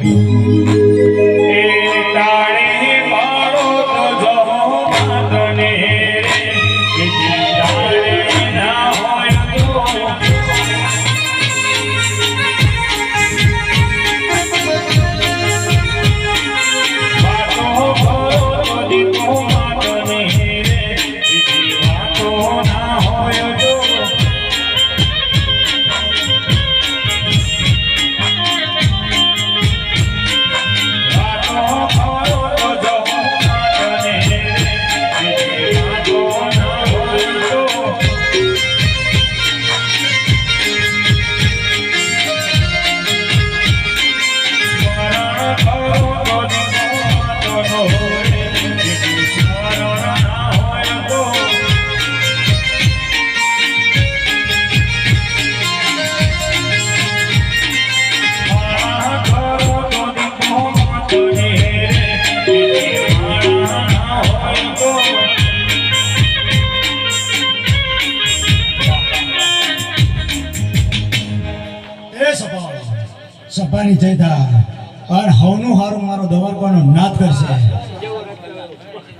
એ તાળી પાડો તો જો માતને રે કે તાળી ના હોય તો વાતો કરો તો દીપો માતને રે કે વાતો ના હોય તો સભાની જયતા અને હવનું હારું મારો દવાખાનો નાદ કરશે.